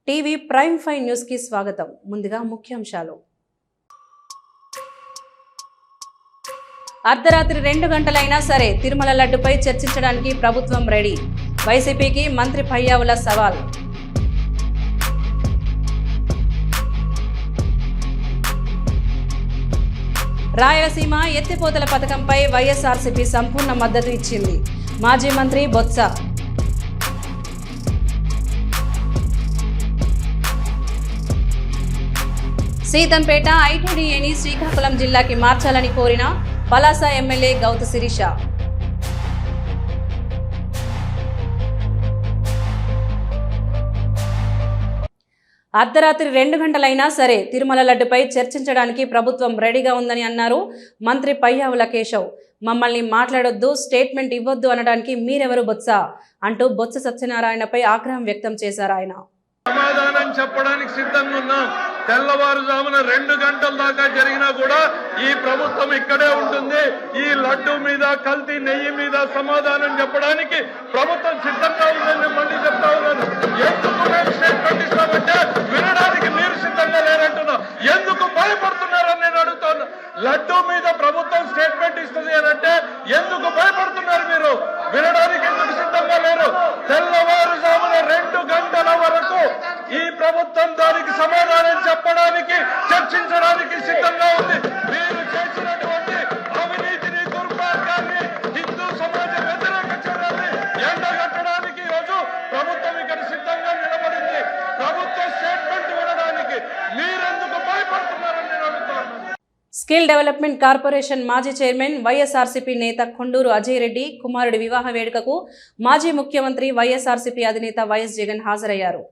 TV prime 5 news కి స్వాగతం. ముందుగా ముఖ్యాంశాలు. అర్ధరాత్రి 2 గంటలైనా సరే తిరుమల లడ్డుపై చర్చించడానికి ప్రభుత్వం రెడీ. వైసీపీకి మంత్రి పయ్యావుల సవాల్. రాయలసీమ ఎత్తిపోతల పథకంపై వైఎస్ఆర్సీపీ సంపూర్ణ మద్దతు ఇచ్చింది. మాజీ మంత్రి బొత్స. సీతంపేట ఐటీడీఏని శ్రీకాకుళం జిల్లాకి మార్చాలని కోరిన పలాస ఎమ్మెల్యే గౌతు శిరీష. అర్ధరాత్రి 2 గంటలైనా సరే తిరుమల లడ్డుపై చర్చించడానికి ప్రభుత్వం రెడీగా ఉందని అన్నారు మంత్రి పయ్యావుల కేశవ్. మమ్మల్ని మాట్లాడొద్దు, స్టేట్మెంట్ ఇవ్వొద్దు అనడానికి మీరెవరు బొత్స అంటూ బొత్స సత్యనారాయణపై ఆగ్రహం వ్యక్తం చేశారు ఆయన. సమాధానం చెప్పడానికి సిద్ధంగా ఉన్నాం. తెల్లవారుజామున 2 గంటల దాకా జరిగినా కూడా ఈ ప్రభుత్వం ఇక్కడే ఉంటుంది. ఈ లడ్డు మీద, కల్తీ నెయ్యి మీద సమాధానం చెప్పడానికి ప్రభుత్వం సిద్ధంగా ఉందని మళ్ళీ చెప్తా ఉన్నాను. ఎందుకు మేము స్టేట్మెంట్ ఇస్తామంటే వినడానికి మీరు సిద్ధంగా లేరంటున్నా. ఎందుకు భయపడుతున్నారని నేను అడుగుతాను. లడ్డు మీద ప్రభుత్వం స్టేట్మెంట్ ఇస్తుంది అనంటే ఎందుకు భయపడుతున్నారు? మీరు వినడానికి ఎందుకు సిద్ధంగా లేరు? తెల్లవారుజామున 2 గంటల వరకు ఈ ప్రభుత్వం దానికి సమాధానం చెప్పడానికి, చర్చించడానికి సిద్ధంగా ఉంది. మీరు చేసినటువంటి అవినీతిని, దుర్మార్గాన్ని, హిందూ సమాజ వ్యతిరేక చర్యల్ని ఎండగట్టడానికి ఈరోజు ప్రభుత్వం ఇక్కడ సిద్ధంగా నిలబడింది. ప్రభుత్వ స్టేట్మెంట్ వినడానికి మీరెందుకు భయపడుతున్నారని నేను అడుగుతున్నాను. స్కిల్ డెవలప్మెంట్ కార్పొరేషన్ మాజీ చైర్మన్ వైఎస్ఆర్సీపీ నేత కొండూరు అజయ్ రెడ్డి కుమారుడి వివాహ వేడుకకు మాజీ ముఖ్యమంత్రి వైఎస్ఆర్సీపీ అధినేత వైఎస్ జగన్ హాజరయ్యారు.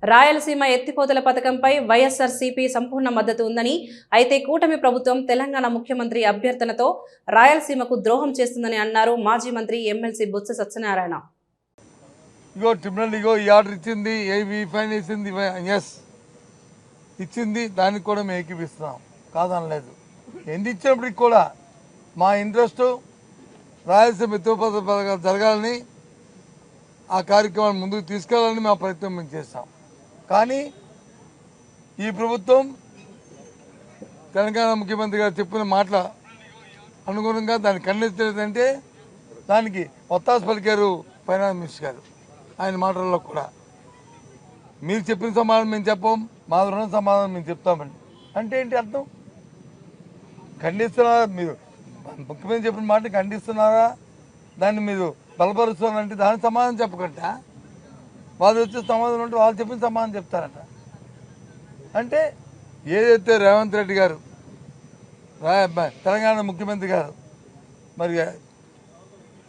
రాయలసీమ ఎత్తిపోతల పథకంపై వైఎస్ఆర్సీపీ సంపూర్ణ మద్దతు ఉందని, అయితే కూటమి ప్రభుత్వం తెలంగాణ ముఖ్యమంత్రి అభ్యర్థనతో రాయలసీమకు ద్రోహం చేస్తుందని అన్నారు మాజీ మంత్రి ఎమ్మెల్సీ బొత్స సత్యనారాయణ. ఇగో ట్రిబ్యునల్ ఇగో ఈ ఆర్డర్ ఇచ్చింది, ఏవి ఫైన్ వేసింది, ఎస్ ఇచ్చింది, దానికి కూడా మేము ఏకీపిస్తున్నాం, కాదనలేదు. ఎన్ని ఇచ్చినప్పటికి కూడా మా ఇంట్రెస్ట్ రాయలసీమ ఎత్తిపోతల పథకాలు జరగాలని, ఆ కార్యక్రమాన్ని ముందుకు తీసుకెళ్లాలని మా ప్రయత్నం మేము చేస్తాం. కానీ ఈ ప్రభుత్వం తెలంగాణ ముఖ్యమంత్రి గారు చెప్పిన మాటల అనుగుణంగా దాన్ని ఖండించలేదంటే దానికి ఒత్తాస పలికారు ఫైనాన్స్ మినిస్టర్ గారు. ఆయన మాటల్లో కూడా మీరు చెప్పిన సమాధానం మేము చెప్పాం, మా రుణ సమాధానం మేము చెప్తామండి అంటే ఏంటి అర్థం? ఖండిస్తున్నారా? మీరు ముఖ్యమంత్రి చెప్పిన మాట ఖండిస్తున్నారా? దాన్ని మీరు బలపరుస్తున్నారంటే దానికి సమాధానం చెప్పకుండా వాళ్ళు వచ్చే సమాధానం ఉంటే వాళ్ళు చెప్పిన సమాధానం చెప్తారట. అంటే ఏదైతే రేవంత్ రెడ్డి గారు తెలంగాణ ముఖ్యమంత్రి గారు మరి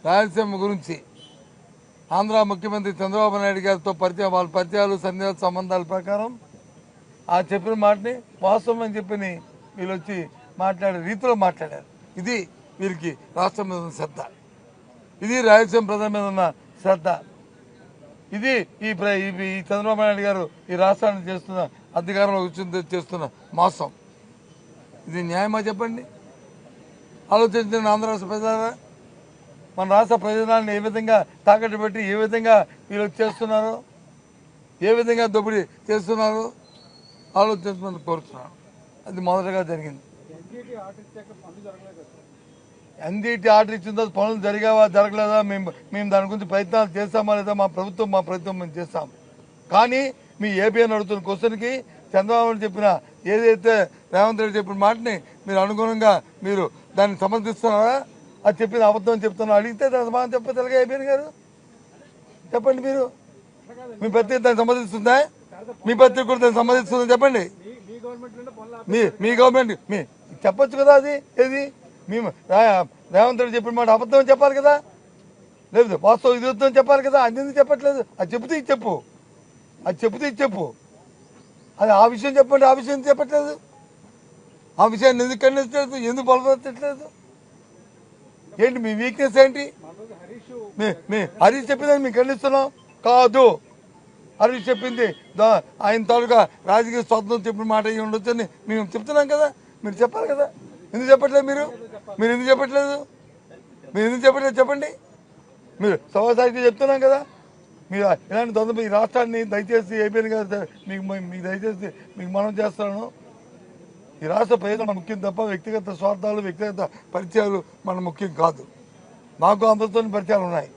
రాయలసీమ గురించి ఆంధ్ర ముఖ్యమంత్రి చంద్రబాబు నాయుడు గారితో వాళ్ళ పరిచయాలు సన్నిహిత సంబంధాల ప్రకారం ఆ చెప్పిన మాటని వాస్తవం అని చెప్పి వీళ్ళు వచ్చి మాట్లాడే రీతిలో మాట్లాడారు. ఇది వీరికి రాష్ట్రం మీద ఉన్న శ్రద్ధ, ఇది రాయలసీమ ప్రజల మీద ఉన్న శ్రద్ధ, ఇది ఈ చంద్రబాబు నాయుడు గారు ఈ రాష్ట్రాన్ని చేస్తున్న అధికారంలో కూర్చుని చేస్తున్న మోసం. ఇది న్యాయమా చెప్పండి? ఆలోచించిన ఆంధ్ర రాష్ట్ర ప్రజలారా, మన రాష్ట్ర ప్రయోజనాలను ఏ విధంగా తాకట్టు పెట్టి ఏ విధంగా వీళ్ళు చేస్తున్నారో, ఏ విధంగా దోపిడీ చేస్తున్నారో ఆలోచించమని కోరుతున్నాను. అది మొదటగా జరిగింది. ఎన్జిటి ఆర్డర్ ఇచ్చిన తర్వాత పనులు జరిగావా జరగలేదా మేము దాని గురించి ప్రయత్నాలు చేస్తామా లేదా మా ప్రయత్నం మేము చేస్తాం. కానీ మీ ఏపీఎన్ అడుగుతున్న క్వశ్చన్కి చంద్రబాబు చెప్పిన ఏదైతే రేవంత్ రెడ్డి చెప్పిన మాటని మీరు అనుగుణంగా మీరు దాన్ని సమర్థిస్తున్నారా? అది చెప్పిన అబద్ధం చెప్తున్నా అడిగితే దాని సమాధానం చెప్పే తెలుగు ఏపీఎన్ గారు చెప్పండి. మీరు మీ పత్రిక దాన్ని సంబంధిస్తుందా? మీ పత్రిక కూడా దాన్ని సంబంధిస్తుందా చెప్పండి. మీ గవర్నమెంట్ చెప్పొచ్చు కదా. అది ఏది మేము రేవంత్ రెడ్డి చెప్పిన మాట అబద్ధం చెప్పాలి కదా, లేదు వాస్తవం ఇది వద్దని చెప్పాలి కదా. అది ఎందుకు చెప్పట్లేదు? అది చెబితే ఇది చెప్పు, అది చెబితే ఇది చెప్పు. అది ఆ విషయం చెప్పండి, ఆ విషయం చెప్పట్లేదు. ఆ విషయాన్ని ఎందుకు ఖండించలేదు, ఎందుకు బలపరచట్లేదు? ఏంటి మీ వీక్నెస్ ఏంటి? హరీష్ చెప్పిందని మేము ఖండిస్తున్నాం కాదు. హరీష్ చెప్పింది ఆయన తాలూకా రాజకీయ స్వాతంత్రం చెప్పిన మాట అయ్యి ఉండొచ్చని మేము చెప్తున్నాం కదా. మీరు చెప్పాలి కదా. ఎందుకు చెప్పట్లేదు? మీరు ఎందుకు చెప్పట్లేదు? చెప్పండి. మీరు సమాజానికి చెప్తున్నాం కదా. మీరు ఇలాంటి దొంగ ఈ రాష్ట్రాన్ని దయచేసి ఏపీఎన్ గారు మీకు దయచేసి మీకు మనం చేస్తున్నాను. ఈ రాష్ట్ర ప్రజలు మన ముఖ్యం తప్ప వ్యక్తిగత స్వార్థాలు వ్యక్తిగత పరిచయాలు మన ముఖ్యం కాదు. నాకు అందరితో పరిచయాలు ఉన్నాయి,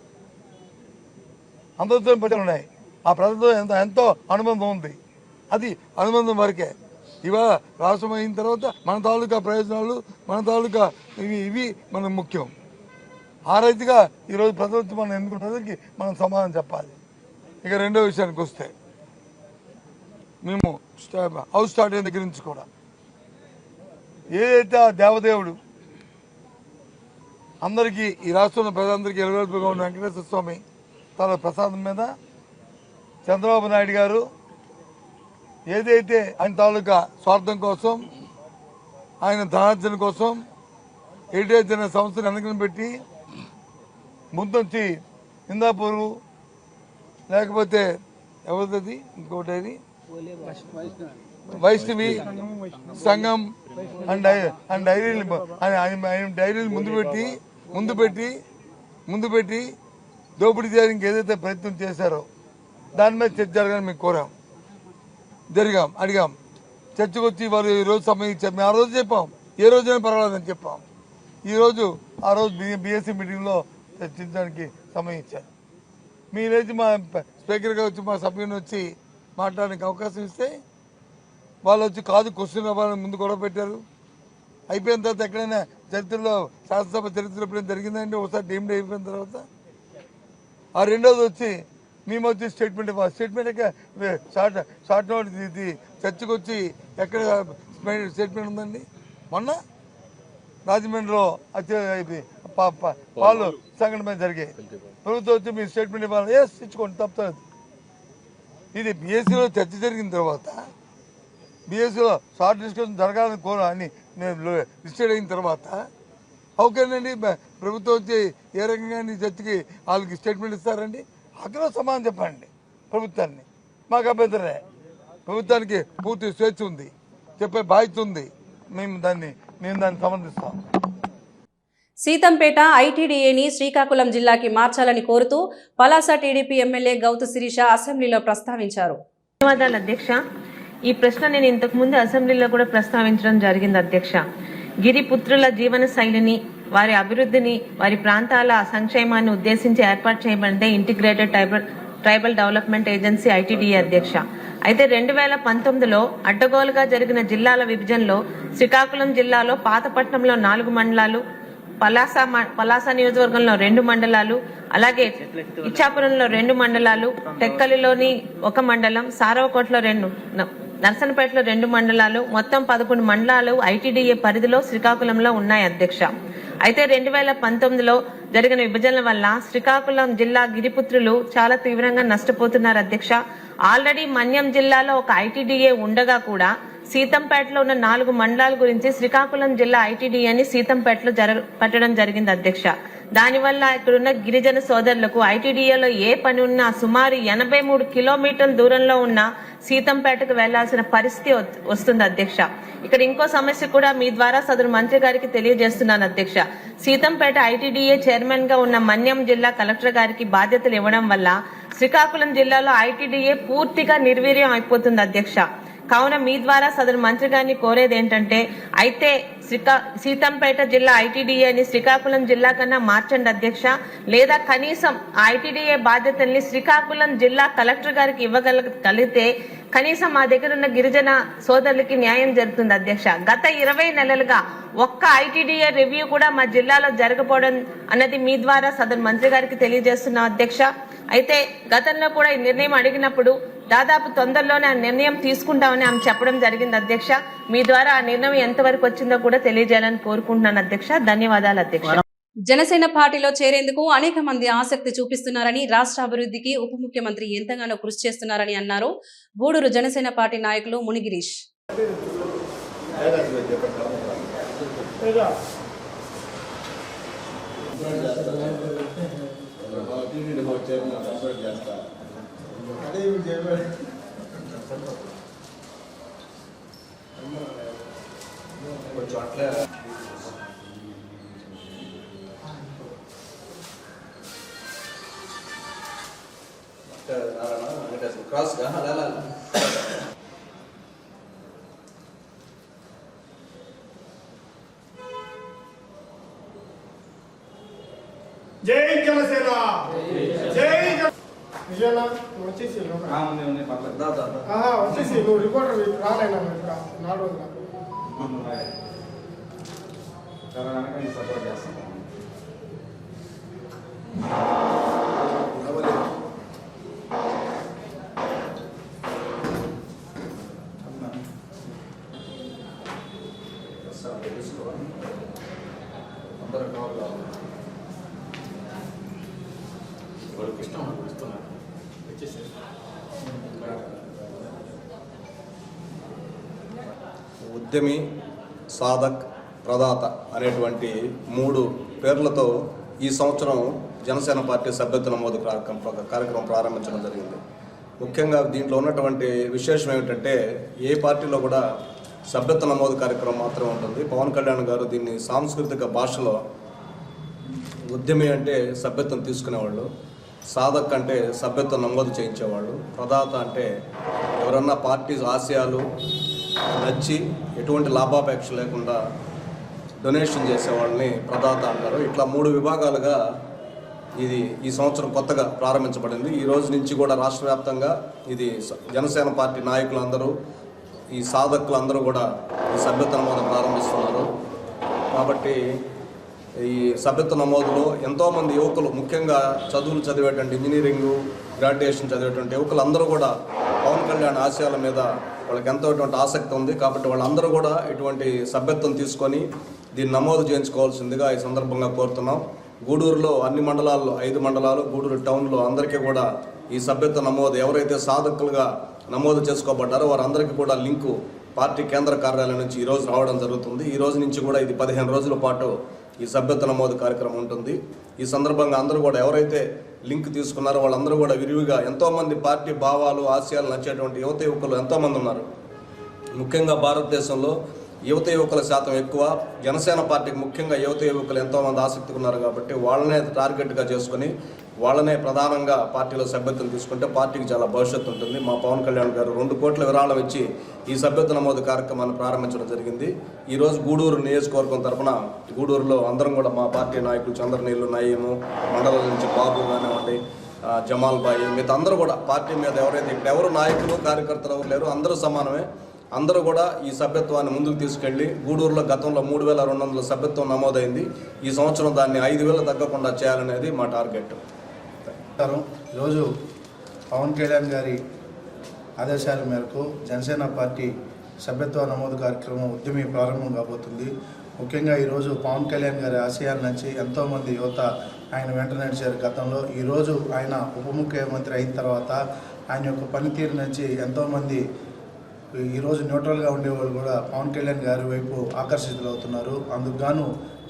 ఆ ప్రజలతో ఎంతో అనుబంధం ఉంది. అది అనుబంధం వరకే. ఇవాళ రాష్ట్రం అయిన తర్వాత మన తాలూకా ప్రయోజనాలు మన తాలూకా ఇవి మనకు ముఖ్యం. ఆ రైతుగా ఈరోజు ప్రజలతో మనం ఎన్నుకున్న ప్రజలకి మనం సమాధానం చెప్పాలి. ఇక రెండో విషయానికి వస్తే మేము హౌస్ స్టార్ట్ అయిన దగ్గర నుంచి కూడా ఏదైతే ఆ దేవదేవుడు అందరికీ ఈ రాష్ట్రంలో ప్రజలందరికీ ఎలువెలుపుగా ఉన్న వెంకటేశ్వర స్వామి తన ప్రసాదం మీద చంద్రబాబు నాయుడు గారు ఏదైతే ఆయన తాలూకా స్వార్థం కోసం ఆయన ధనార్జన కోసం హెరిటేజ్ అనే సంస్థను వెనకని పెట్టి ముందొచ్చి ఇందాపూరు లేకపోతే ఎవరిది ఇంకో డైరీ వైష్ణవి సంఘం అండ్ డైరీలు ముందు పెట్టి దోపిడీ చేయడానికి ఏదైతే ప్రయత్నం చేశారో దాని మీద చర్చ జరగాలని మేము కోరాం, అడిగాం. చర్చకు వచ్చి వారు ఈరోజు సమయం ఇచ్చారు. మేము ఆ రోజు చెప్పాం, ఏ రోజైనా పర్వాలేదని చెప్పాం. ఆ రోజు బీఎస్సీ మీటింగ్లో చర్చించడానికి సమయం ఇచ్చారు. మీరేసి మా స్పీకర్గా వచ్చి మా సభ్యుని వచ్చి మాట్లాడడానికి అవకాశం ఇస్తే వాళ్ళు వచ్చి కాదు క్వశ్చన్ అవ్వాలని ముందు గొడవ పెట్టారు. అయిపోయిన తర్వాత ఎక్కడైనా చరిత్రలో శాసనసభ చరిత్రలో ఎప్పుడైనా జరిగిందండి? ఒకసారి డీమ్డ్ అయిపోయిన తర్వాత ఆ రెండోది వచ్చి మేము వచ్చి స్టేట్మెంట్ ఇవ్వాలి. స్టేట్మెంట్ షార్ట్ నోట్ ఇది చర్చకు వచ్చి ఎక్కడ స్టేట్మెంట్ ఉందండి? మొన్న రాజమండ్రిలో పాలు సంఘటన జరిగాయి. ప్రభుత్వం వచ్చి మీ స్టేట్మెంట్ ఇవ్వాలి. ఎస్ ఇచ్చుకోండి, తప్పదు. ఇది బీఎస్సీలో చర్చ జరిగిన తర్వాత బీఎస్సీలో షార్ట్ డిస్కషన్ జరగాలని అని డిసైడ్ అయిన తర్వాత ఓకేనండి ప్రభుత్వం వచ్చి ఏ రకంగా చర్చకి వాళ్ళకి స్టేట్మెంట్ ఇస్తారండి? అక్కడ సమాధానం చెప్పండి ప్రభుత్వాన్ని. మాకు అభ్యంతరమే. ప్రభుత్వానికి పూర్తి స్వేచ్ఛ ఉంది, చెప్పే బాధ్యత ఉంది. మేము దాన్ని సమర్థిస్తాం. సీతంపేట ఐటీడీఏని శ్రీకాకుళం జిల్లాకి మార్చాలని కోరుతూ పలాస టీడీపీ ఎమ్మెల్యే గౌతు శిరీష అసెంబ్లీలో ప్రస్తావించారు. ధన్యవాదాలు అధ్యక్ష. ఈ ప్రశ్న నేను ఇంతకు ముందు అసెంబ్లీలో కూడా ప్రస్తావించడం జరిగింది అధ్యక్ష. గిరిపుత్రుల జీవన శైలిని, వారి అభివృద్ధిని, వారి ప్రాంతాల సంక్షేమాన్ని ఉద్దేశించి ఏర్పాటు చేయబడిందే integrated tribal development agency ITDA అధ్యక్ష. అయితే 2019లో అడ్డగోలుగా జరిగిన జిల్లాల విభజనలో శ్రీకాకుళం జిల్లాలో పాతపట్నంలో 4 మండలాలు, పలాస నియోజకవర్గంలో 2 మండలాలు, అలాగే ఇచ్చాపురంలో 2 మండలాలు, టెక్కలిలోని 1 మండలం, సారవకోటలో 2, నర్సనపేటలో 2 మండలాలు, మొత్తం 11 మండలాలు ఐటీడీఏ పరిధిలో శ్రీకాకుళంలో ఉన్నాయి అధ్యక్ష. అయితే 2019లో జరిగిన విభజనల వల్ల శ్రీకాకుళం జిల్లా గిరిపుత్రులు చాలా తీవ్రంగా నష్టపోతున్నారు అధ్యక్ష. ఆల్రెడీ మన్యం జిల్లాలో ఒక ఐటీడీఏ ఉండగా కూడా సీతంపేటలో ఉన్న 4 మండలాల గురించి శ్రీకాకుళం జిల్లా ఐటీడీఏని సీతంపేటలో పెట్టడం జరిగింది అధ్యక్ష. దానివల్ల ఇక్కడున్న గిరిజన సోదరులకు ఐటీడీఏలో ఏ పని ఉన్నా సుమారు 83 కిలోమీటర్ల దూరంలో ఉన్న సీతంపేటకు వెళ్లాల్సిన పరిస్థితి వస్తుంది అధ్యక్ష. ఇక్కడ ఇంకో సమస్య కూడా మీ ద్వారా సదరు మంత్రి గారికి తెలియజేస్తున్నాను అధ్యక్ష. సీతంపేట ఐటీడీఏ చైర్మన్ గా ఉన్న మన్యం జిల్లా కలెక్టర్ గారికి బాధ్యతలు ఇవ్వడం వల్ల శ్రీకాకుళం జిల్లాలో ఐటీడీఏ పూర్తిగా నిర్వీర్యం అయిపోతుంది అధ్యక్ష. కావున మీ ద్వారా సదరు మంత్రి గారిని కోరేది ఏంటంటే, అయితే సీతంపేట జిల్లా ఐటీడీఏని శ్రీకాకుళం జిల్లా కన్నా మార్చండి అధ్యక్ష. లేదా కనీసం ఐటీడీఏ బాధ్యతల్ని శ్రీకాకుళం జిల్లా కలెక్టర్ గారికి ఇవ్వగలిగితే కనీసం మా దగ్గర ఉన్న గిరిజన సోదరులకి న్యాయం జరుగుతుంది అధ్యక్ష. గత 20 నెలలుగా ఒక్క ఐటీడీఏ రివ్యూ కూడా మా జిల్లాలో జరగకపోవడం అన్నది మీ ద్వారా సదరు మంత్రి గారికి తెలియజేస్తున్నాం అధ్యక్ష. అయితే గతంలో కూడా ఈ నిర్ణయం అడిగినప్పుడు దాదాపు తొందరలోనే ఆ నిర్ణయం తీసుకుంటామని ఆమె చెప్పడం జరిగింది అధ్యక్ష. మీ ద్వారా ఆ నిర్ణయం ఎంతవరకు వచ్చిందో కూడా తెలియజేయాలని కోరుకుంటున్నాను అధ్యక్ష. ధన్యవాదాలు అధ్యక్ష. జనసేన పార్టీలో చేరేందుకు అనేక మంది ఆసక్తి చూపిస్తున్నారని, రాష్ట్ర అభివృద్ధికి ఉప ముఖ్యమంత్రి ఎంతగానో కృషి చేస్తున్నారని అన్నారు గూడూరు జనసేన పార్టీ నాయకులు మునిగిరీష్. క్రాస్ జై జనసేన, జై విజయన వచ్చేసి వచ్చేసి నువ్వు రిపోర్టర్ రాలేనా నాడు సపోర్ట్ చేస్తాను. ఉద్యమి, సాధక్, ప్రదాత అనేటువంటి 3 పేర్లతో ఈ సంవత్సరం జనసేన పార్టీ సభ్యత్వ నమోదు కార్యక్రమం ప్రారంభించడం జరిగింది. ముఖ్యంగా దీంట్లో ఉన్నటువంటి విశేషం ఏమిటంటే, ఏ పార్టీలో కూడా సభ్యత్వ నమోదు కార్యక్రమం మాత్రమే ఉంటుంది. పవన్ కళ్యాణ్ గారు దీన్ని సాంస్కృతిక భాషలో ఉద్యమి అంటే సభ్యత్వం తీసుకునేవాళ్ళు, సాధక్ అంటే సభ్యత్వం నమోదు చేయించేవాళ్ళు, ప్రదాత అంటే ఎవరన్నా పార్టీ ఆశయాలు నచ్చి ఎటువంటి లాభాపేక్ష లేకుండా డొనేషన్ చేసేవాళ్ళని ప్రదాత అంటారు. ఇట్లా 3 విభాగాలుగా ఇది ఈ సంవత్సరం కొత్తగా ప్రారంభించబడింది. ఈ రోజు నుంచి కూడా రాష్ట్ర వ్యాప్తంగా ఇది జనసేన పార్టీ నాయకులందరూ, ఈ సాధకులందరూ కూడా ఈ సభ్యత్వ నమోదు ప్రారంభిస్తున్నారు. కాబట్టి ఈ సభ్యత్వ నమోదులో ఎంతోమంది యువకులు, ముఖ్యంగా చదువులు చదివేటువంటి ఇంజనీరింగు, గ్రాడ్యుయేషన్ చదివేటువంటి యువకులు అందరూ కూడా పవన్ కళ్యాణ్ ఆశయాల మీద వాళ్ళకి ఎంతో ఆసక్తి ఉంది. కాబట్టి వాళ్ళందరూ కూడా ఇటువంటి సభ్యత్వం తీసుకొని దీన్ని నమోదు చేయించుకోవాల్సిందిగా ఈ సందర్భంగా కోరుతున్నాం. గూడూరులో అన్ని మండలాల్లో 5 మండలాలు, గూడూరు టౌన్లో అందరికీ కూడా ఈ సభ్యత్వ నమోదు ఎవరైతే సాధకులుగా నమోదు చేసుకోబడ్డారో వారందరికీ కూడా లింకు పార్టీ కేంద్ర కార్యాలయం నుంచి ఈరోజు రావడం జరుగుతుంది. ఈ రోజు నుంచి కూడా ఇది 15 రోజుల పాటు ఈ సభ్యత్వ నమోదు కార్యక్రమం ఉంటుంది. ఈ సందర్భంగా అందరూ కూడా ఎవరైతే లింక్ తీసుకున్నారో వాళ్ళందరూ కూడా విరివిగా, ఎంతోమంది పార్టీ భావాలు, ఆశయాలు నచ్చేటువంటి యువత యువకులు ఎంతోమంది ఉన్నారు. ముఖ్యంగా భారతదేశంలో యువత యువకుల శాతం ఎక్కువ. జనసేన పార్టీకి ముఖ్యంగా యువత యువకులు ఎంతోమంది ఆసక్తి ఉన్నారు. కాబట్టి వాళ్ళనే టార్గెట్గా చేసుకుని వాళ్ళనే ప్రధానంగా పార్టీలో సభ్యత్వం తీసుకుంటే పార్టీకి చాలా భవిష్యత్తు ఉంటుంది. మా పవన్ కళ్యాణ్ గారు 2 కోట్ల విరాళం ఇచ్చి ఈ సభ్యత్వ నమోదు కార్యక్రమాన్ని ప్రారంభించడం జరిగింది. ఈరోజు గూడూరు నియోజకవర్గం తరఫున గూడూరులో అందరం కూడా మా పార్టీ నాయకులు చంద్రనీళ్ళు, నయీము, మండలం నుంచి బాబు కానివ్వండి, జమాల్ బాయి, మిగతా అందరూ కూడా పార్టీ మీద ఎవరైతే ఇక్కడ ఎవరు నాయకులు కార్యకర్తలు ఎవరు లేరు, అందరూ సమానమే. అందరూ కూడా ఈ సభ్యత్వాన్ని ముందుకు తీసుకెళ్లి గూడూరులో గతంలో 3200 సభ్యత్వం నమోదైంది. ఈ సంవత్సరం దాన్ని 5000 తగ్గకుండా చేయాలనేది మా టార్గెట్. ఈరోజు పవన్ కళ్యాణ్ గారి ఆదేశాల మేరకు జనసేన పార్టీ సభ్యత్వ నమోదు కార్యక్రమం ఉద్యమి ప్రారంభం కాబోతుంది. ముఖ్యంగా ఈరోజు పవన్ కళ్యాణ్ గారి ఆశయాల నుంచి ఎంతోమంది యువత ఆయన వెంట నడిచారు గతంలో. ఈరోజు ఆయన ఉప ముఖ్యమంత్రి అయిన తర్వాత ఆయన యొక్క పనితీరు నుంచి ఎంతోమంది ఈరోజు న్యూట్రల్గా ఉండేవాళ్ళు కూడా పవన్ కళ్యాణ్ గారి వైపు ఆకర్షితులవుతున్నారు. అందుకు గాను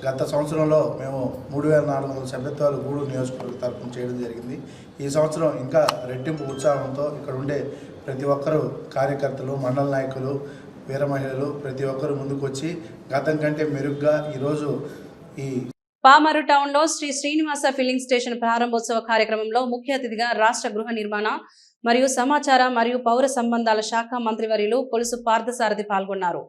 గత సంవత్సరంలో మేము 3400 సభ్యత్వాలు గూడూరు నియోజకవర్గ తరఫున చేయడం జరిగింది. ఈ సంవత్సరం ఇంకా రెట్టింపు ఉత్సాహంతో ఇక్కడ ఉండే ప్రతి ఒక్కరూ కార్యకర్తలు, మండల నాయకులు, వీర మహిళలు ప్రతి ఒక్కరూ ముందుకొచ్చి గతం కంటే మెరుగ్గా ఈరోజు ఈ పామరు టౌన్లో శ్రీ శ్రీనివాస ఫిల్లింగ్ స్టేషన్ ప్రారంభోత్సవ కార్యక్రమంలో ముఖ్య అతిథిగా రాష్ట్ర గృహ నిర్మాణ మరియు సమాచార మరియు పౌర సంబంధాల శాఖ మంత్రివర్యులు కొలుసు పార్థసారథి పాల్గొన్నారు.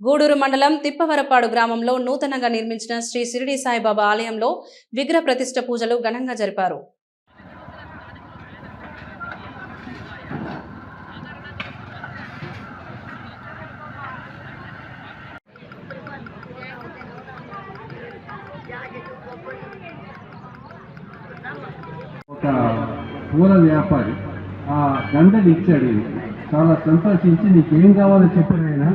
గూడూరు మండలం తిప్పవరపాడు గ్రామంలో నూతనంగా నిర్మించిన శ్రీ షిరిడి సాయిబాబా ఆలయంలో విగ్రహ ప్రతిష్ఠ పూజలు ఘనంగా జరిపారు. ఒక పూల వ్యాపారి ఆ గంటలు ఇచ్చాడు. చాలా సంతోషించి నీకేం కావాలో చెప్పినైనా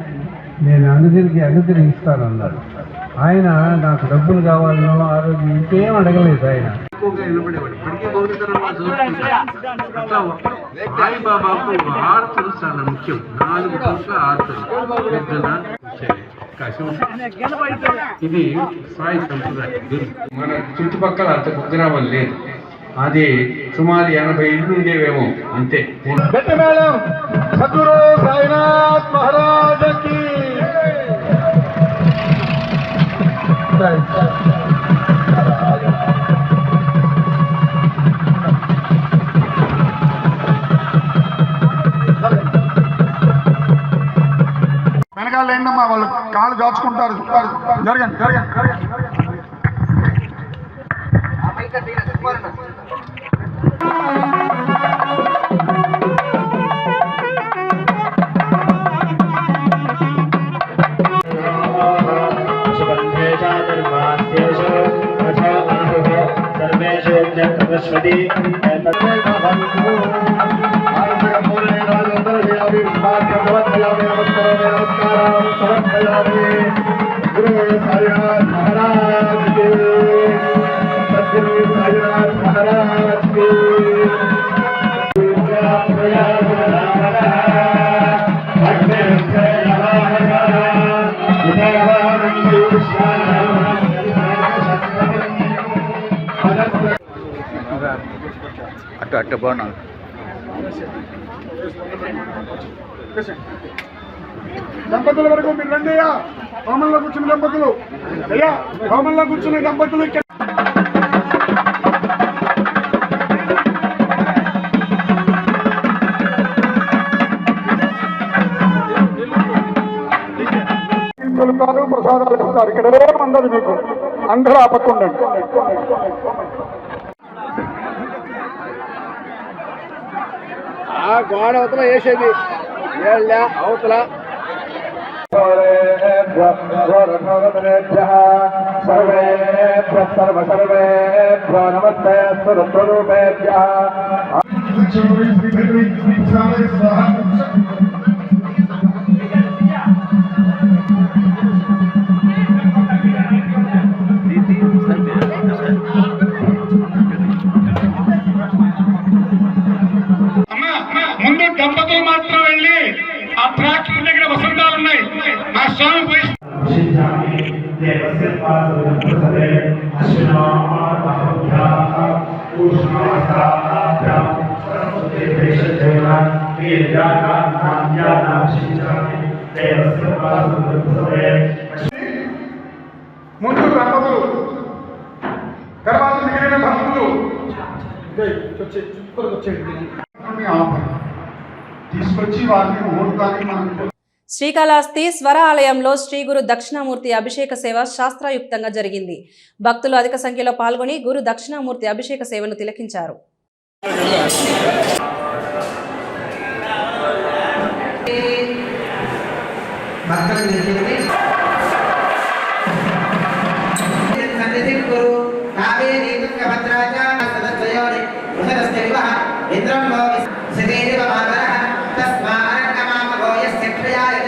నేను అనుగ్రహిస్తాను అన్నాడు. ఆయన నాకు డబ్బులు కావాలనో ఆరోగ్యం ఇంకేం అడగలేదు. ఆయన ఎక్కువగా నిలబడేవాడు. ఇప్పటికీ సాయిబాబాకు ఆర్తులు చాలా ముఖ్యం. 4 పూట్ల ఆర్తులు ఇది సాయి సంప్రదాయం. మన చుట్టుపక్కల అంత కుగ్రామం లేదు. అది సుమారు 80 ఇళ్ళు ఉండేవేమో అంతే. సద్గురు సాయినాథ్ మహారాజ్ కి వెనకాల ఏంటమ్మా వాళ్ళు కాళ్ళు దాచుకుంటారు. జరగండి జరగండి. అట్ట బాగున్నా దంపతుల వరకు మీరు రండి అయ్యా. హోమంలో కూర్చున్న దంపతులు అయ్యా, హోమంలో కూర్చున్న దంపతులు కాదు ప్రసాదాలు ఇస్తారు. ఇక్కడ ఏమందదు మీకు, అందరూ ఆపకుండండి. గోడ అవతల వేసేది అవతల సర్వేభ్యో నమస్తే స్వరూపేభ్యః. ముందు దంపతులు మాత్రం వెళ్ళి ఆ ట్రాక్ దగ్గర వసంతాలు ఉన్నాయి. ఆ స్వామి పోయి ముందు దంపతులు, తర్వాత మిగిలిన భక్తులు తీసుకొచ్చి వారిని ముహూర్తానికి మనం. శ్రీకాళహస్తి స్వర ఆలయంలో శ్రీ గురు దక్షిణామూర్తి అభిషేక సేవ శాస్త్రయుక్తంగా జరిగింది. భక్తులు అధిక సంఖ్యలో పాల్గొని గురు దక్షిణామూర్తి అభిషేక సేవను తిలకించారు.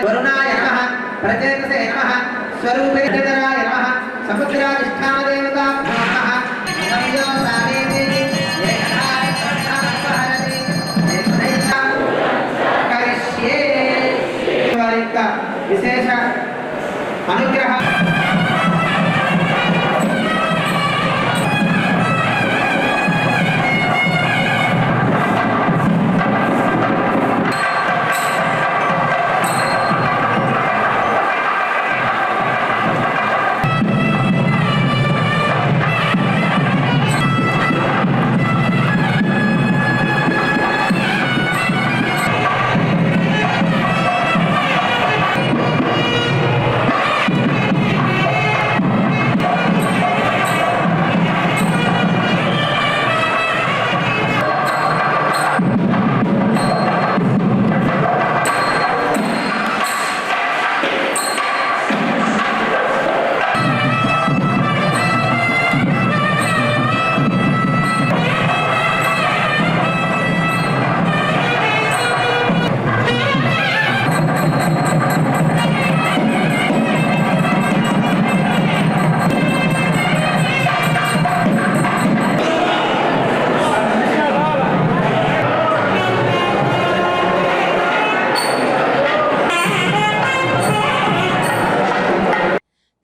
వరుణాయ నమః, ప్రజేతసే నమః, స్వరూపేతరాయ నమః, సముద్రాధిష్టానదేవతాభ్యో నమః. నమో సామేతి ఏకధాయ ప్రధానపహరతి ఏకైక కరిష్యే. వారి యొక్క విశేష అనుగ్రహం.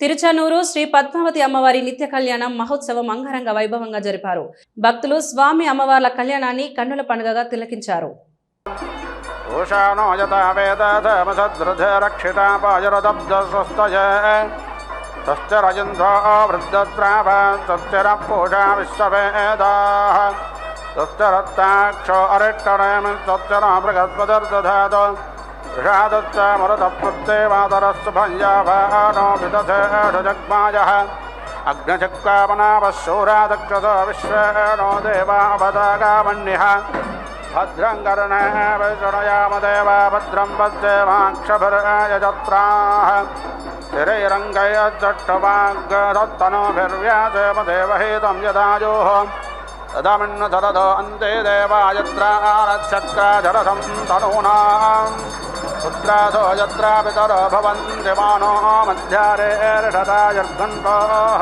తిరుచానూరు శ్రీ పద్మావతి అమ్మవారి నిత్య కళ్యాణం మహోత్సవం అంగరంగ వైభవంగా జరిపారు. భక్తులు స్వామి అమ్మవార్ల కళ్యాణాన్ని కన్నుల పండుగగా తిలకించారు. अग्नचक्रापनावशूरादक्षसो विश्वेनो देवावदागामन्यः भद्रं कर्णेव शृणुयामदेवा भद्रं पश्येमाक्षभिर्यजत्राः स्थिरैरङ्गयज्जट्टवाग्दत्तनोभिर्व्यासेम देवहितं यदायोः तदामिन्न सरदो अन्ते देवायत्रारक्षत्काजरसं तनूनाम् पुत्रासो यत्रा पितरो भवन्ति मानो मध्यारेर्षदायर्घण्टोः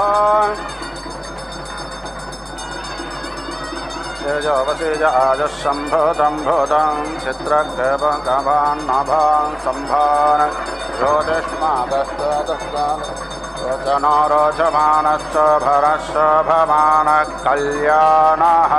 सेजोवसेज आजः सम्भूतं भूतं चित्रगवान्नभान् सम्भान ज्योतिष्मागस्तदस्तान् रोचनो रोचमानश्च भरश्च भवानः कल्याणः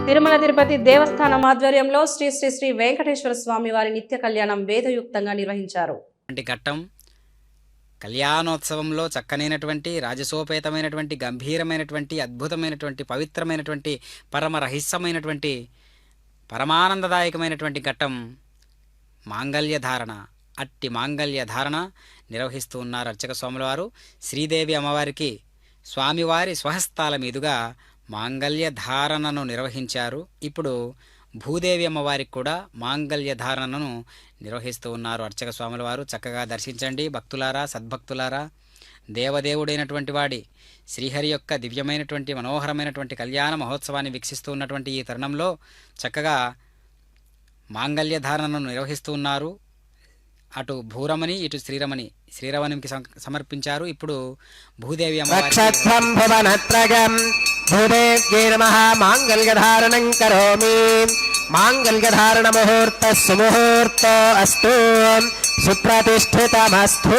తిరుమల తిరుపతి దేవస్థానం ఆధ్వర్యంలో శ్రీ శ్రీ శ్రీ వెంకటేశ్వర స్వామి వారి నిత్య కళ్యాణం వేదయుక్తంగా నిర్వహించారు. ఘట్టం కళ్యాణోత్సవంలో చక్కనైనటువంటి రాజసోపేతమైనటువంటి గంభీరమైనటువంటి అద్భుతమైనటువంటి పవిత్రమైనటువంటి పరమ రహస్యమైనటువంటి పరమానందదాయకమైనటువంటి ఘట్టం మాంగళ్యధారణ. అట్టి మాంగళ్యధారణ నిర్వహిస్తూ ఉన్నారు అర్చక స్వాముల వారు. శ్రీదేవి అమ్మవారికి స్వామివారి స్వహస్తాల మీదుగా మాంగళ్యధారణను నిర్వహించారు. ఇప్పుడు భూదేవి అమ్మవారికి కూడా మాంగళ్యధారణను నిర్వహిస్తూ ఉన్నారు అర్చక స్వాముల వారు. చక్కగా దర్శించండి భక్తులారా, సద్భక్తులారా. దేవదేవుడైనటువంటి వాడి శ్రీహరి యొక్క దివ్యమైనటువంటి మనోహరమైనటువంటి కళ్యాణ మహోత్సవాన్ని వీక్షిస్తూ ఉన్నటువంటి ఈ తరుణంలో చక్కగా మాంగళ్యధారణను నిర్వహిస్తూ ఉన్నారు. అటు భూరమణి ఇటు శ్రీరమణికి సమర్పించారు. ఇప్పుడు భూదేవి మాంగళ్యధారణం కరోమి. మాంగళ్యధారణ ముహూర్త సుముహూర్త అస్తు సుప్రతిష్ఠితమస్తు.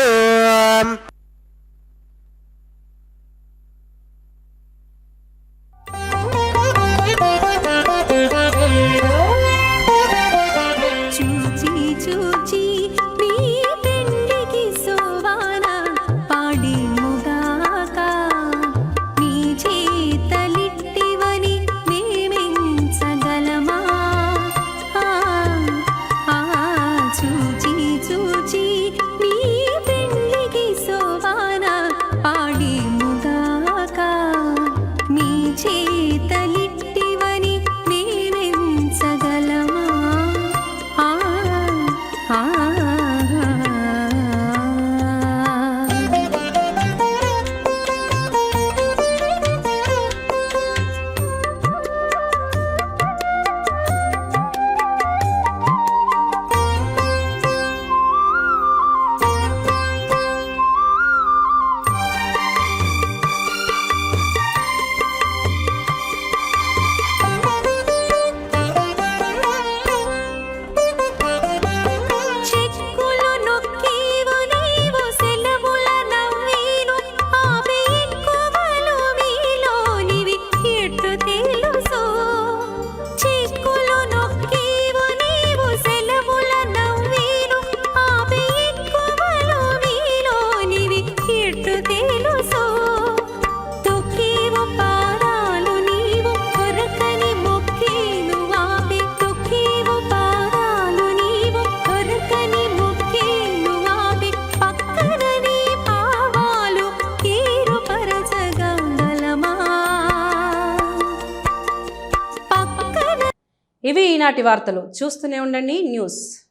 ఇవి ఈనాటి వార్తలు. చూస్తూనే ఉండండి న్యూస్.